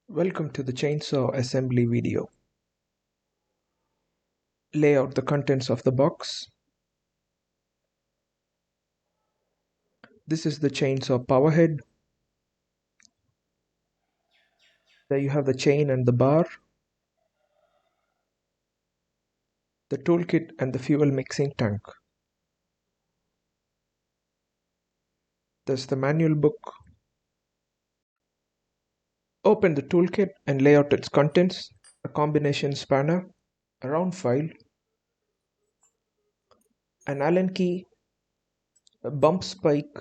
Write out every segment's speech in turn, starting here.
Welcome to the chainsaw assembly video. Lay out the contents of the box. This is the chainsaw power head. There you have the chain and the bar, the toolkit and the fuel mixing tank. There's the manual book. Open the toolkit and lay out its contents: a combination spanner, a round file, an Allen key, a bump spike,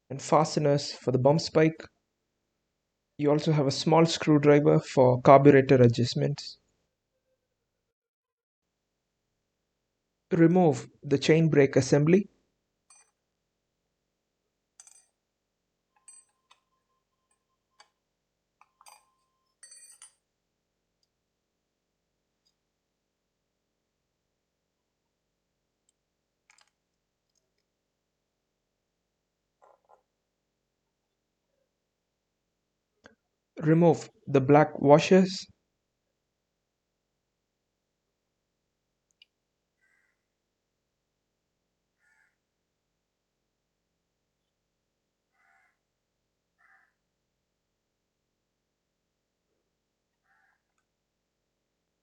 and fasteners for the bump spike. You also have a small screwdriver for carburetor adjustments. Remove the chain brake assembly. Remove the black washers.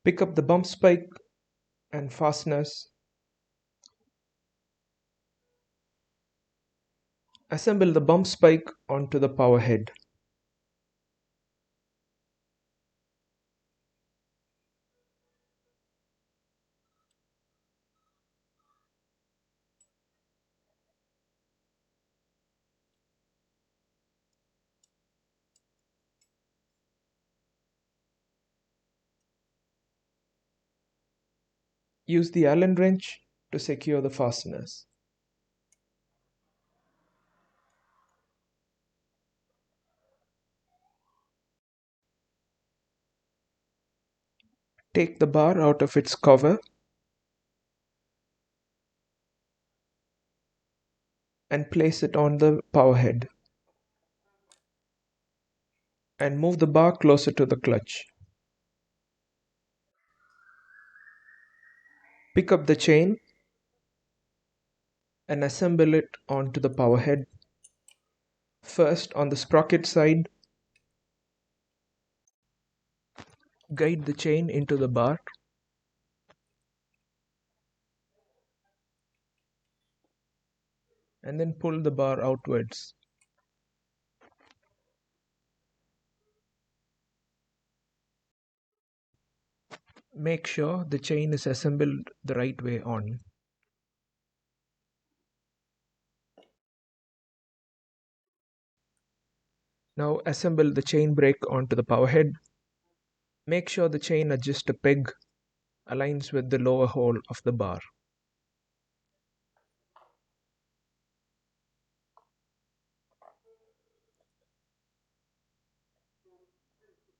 Pick up the bump spike and fasteners. Assemble the bump spike onto the power head. Use the Allen wrench to secure the fasteners. Take the bar out of its cover and place it on the power head. And move the bar closer to the clutch. Pick up the chain and assemble it onto the power head. First on the sprocket side, guide the chain into the bar. And then pull the bar outwards. Make sure the chain is assembled the right way on. Now assemble the chain brake onto the power head. Make sure the chain adjuster peg aligns with the lower hole of the bar.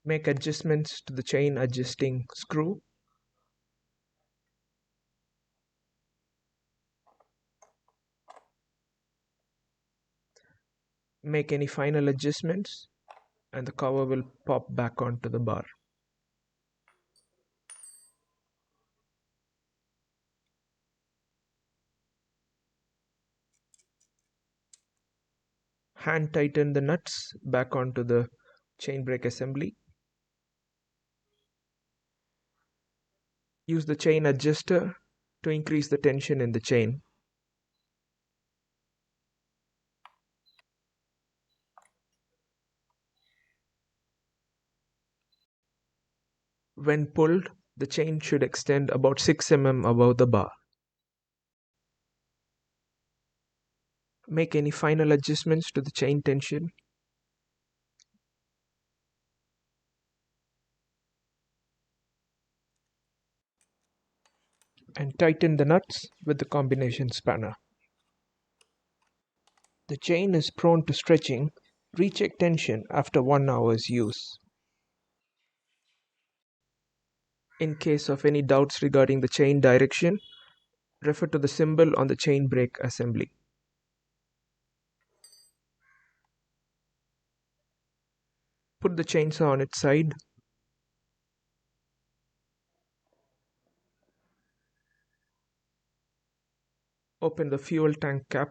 Make adjustments to the chain adjusting screw. Make any final adjustments and the cover will pop back onto the bar. Hand tighten the nuts back onto the chain brake assembly. Use the chain adjuster to increase the tension in the chain. When pulled, the chain should extend about 6 mm above the bar. Make any final adjustments to the chain tension. And tighten the nuts with the combination spanner. The chain is prone to stretching. Recheck tension after 1 hour's use. In case of any doubts regarding the chain direction, refer to the symbol on the chain brake assembly. Put the chainsaw on its side. Open the fuel tank cap.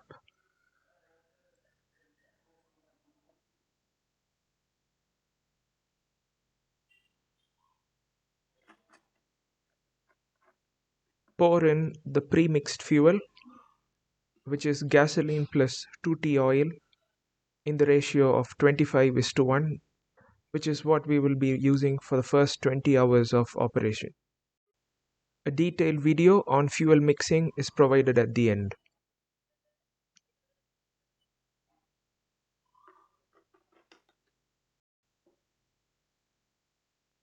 Pour in the pre-mixed fuel, which is gasoline plus 2T oil in the ratio of 25:1, which is what we will be using for the first 20 hours of operation. A detailed video on fuel mixing is provided at the end.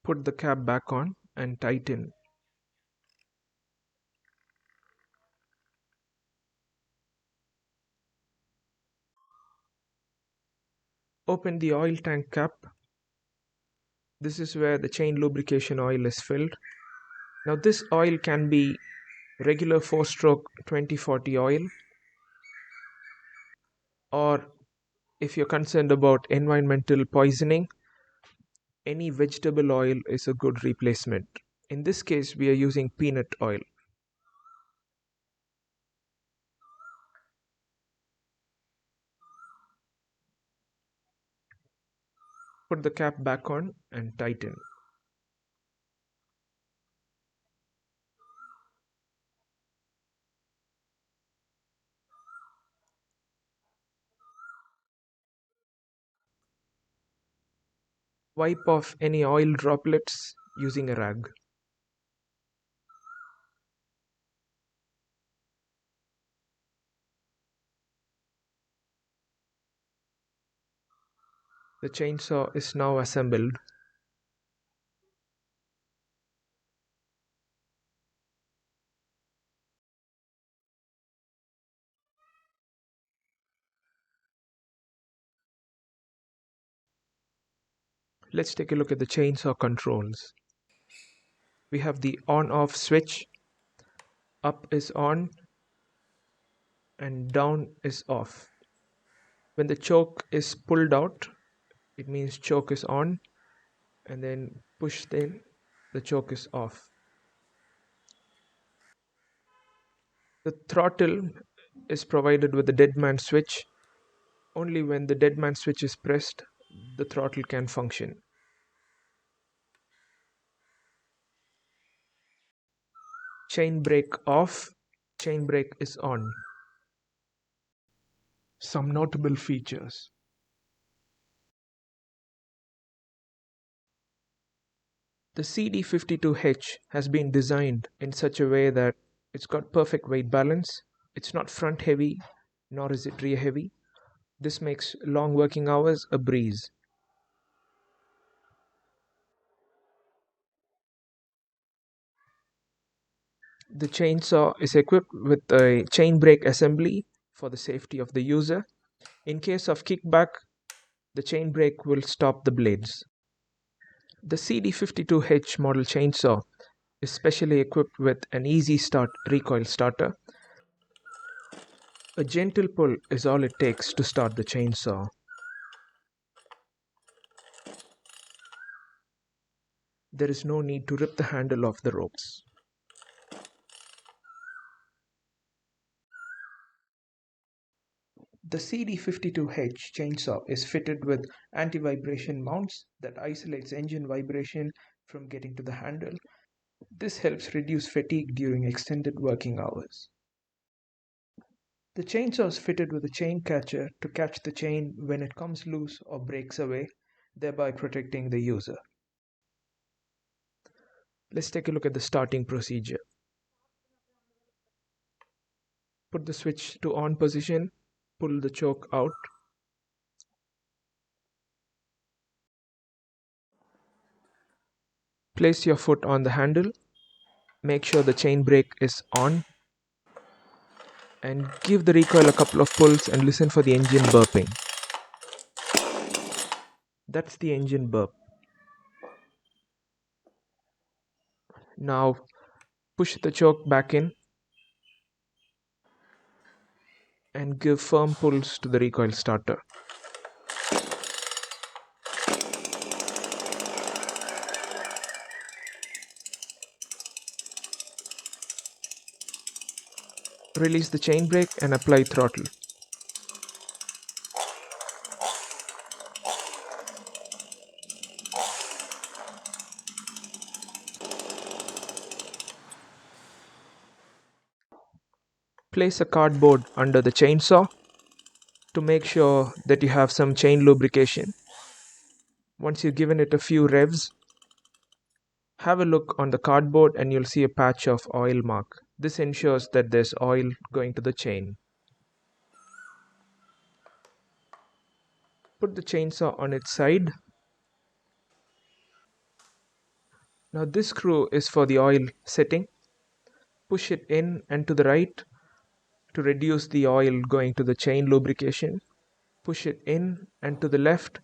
Put the cap back on and tighten. Open the oil tank cap. This is where the chain lubrication oil is filled. Now this oil can be regular 4-stroke 2040 oil, or if you're concerned about environmental poisoning, any vegetable oil is a good replacement. In this case, we are using peanut oil. Put the cap back on and tighten. Wipe off any oil droplets using a rag. The chainsaw is now assembled. Let's take a look at the chainsaw controls. We have the on-off switch. Up is on and down is off. When the choke is pulled out, it means choke is on, and then pushed in, the choke is off. The throttle is provided with the dead man switch. Only when the dead man switch is pressed, the throttle can function. Chain brake off, chain brake is on. Some notable features. The CD52H has been designed in such a way that it's got perfect weight balance. It's not front heavy, nor is it rear heavy. This makes long working hours a breeze. The chainsaw is equipped with a chain brake assembly for the safety of the user. In case of kickback, the chain brake will stop the blades. The CD52H model chainsaw is specially equipped with an easy start recoil starter. A gentle pull is all it takes to start the chainsaw. There is no need to rip the handle off the ropes. The CD52H chainsaw is fitted with anti-vibration mounts that isolates engine vibration from getting to the handle. This helps reduce fatigue during extended working hours. The chainsaw is fitted with a chain catcher to catch the chain when it comes loose or breaks away, thereby protecting the user. Let's take a look at the starting procedure. Put the switch to on position, pull the choke out. Place your foot on the handle, make sure the chain brake is on, and give the recoil a couple of pulls and listen for the engine burping. That's the engine burp. Now push the choke back in and give firm pulls to the recoil starter. release the chain brake and apply throttle. Place a cardboard under the chainsaw to make sure that you have some chain lubrication. Once you've given it a few revs, have a look on the cardboard and you'll see a patch of oil mark. This ensures that there's oil going to the chain. Put the chainsaw on its side. Now this screw is for the oil setting. Push it in and to the right to reduce the oil going to the chain lubrication. Push it in and to the left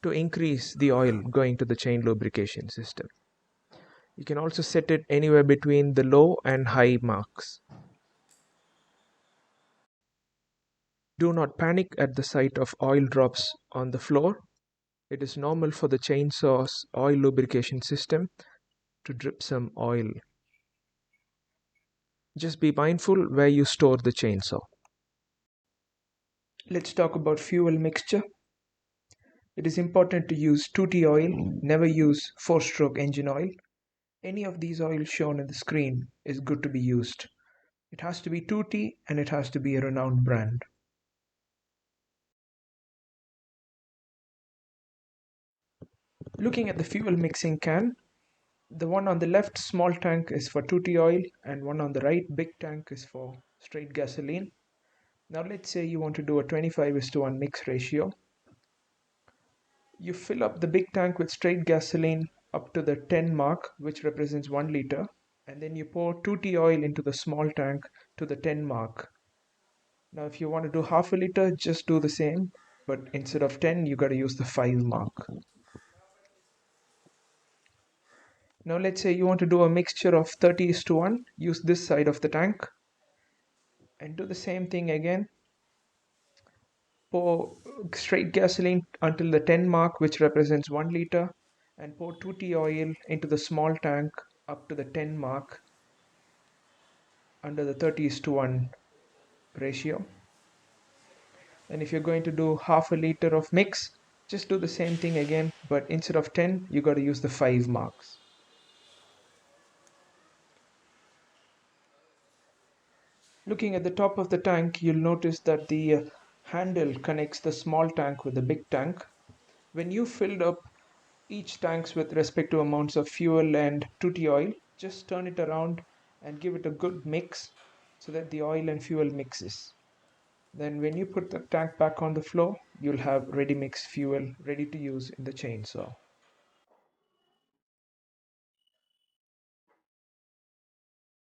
to increase the oil going to the chain lubrication system. You can also set it anywhere between the low and high marks. Do not panic at the sight of oil drops on the floor. It is normal for the chainsaw's oil lubrication system to drip some oil. Just be mindful where you store the chainsaw. Let's talk about fuel mixture. It is important to use 2T oil, never use 4-stroke engine oil. Any of these oils shown on the screen is good to be used. It has to be 2T and it has to be a renowned brand. Looking at the fuel mixing can, the one on the left small tank is for 2T oil and one on the right big tank is for straight gasoline. Now let's say you want to do a 25:1 mix ratio. You fill up the big tank with straight gasoline up to the 10 mark, which represents 1 liter, and then you pour 2T oil into the small tank to the 10 mark. Now if you want to do half a liter, just do the same, but instead of 10 you got to use the 5 mark. Now let's say you want to do a mixture of 30:1, use this side of the tank and do the same thing again. Pour straight gasoline until the 10 mark, which represents 1 liter, and pour 2T oil into the small tank up to the 10 mark under the 30:1 ratio. And if you're going to do half a liter of mix, just do the same thing again, but instead of 10 you got to use the 5 marks. Looking at the top of the tank, you'll notice that the handle connects the small tank with the big tank. When you filled up each tanks with respective amounts of fuel and 2T oil, just turn it around and give it a good mix so that the oil and fuel mixes. Then when you put the tank back on the floor, you'll have ready mixed fuel ready to use in the chainsaw.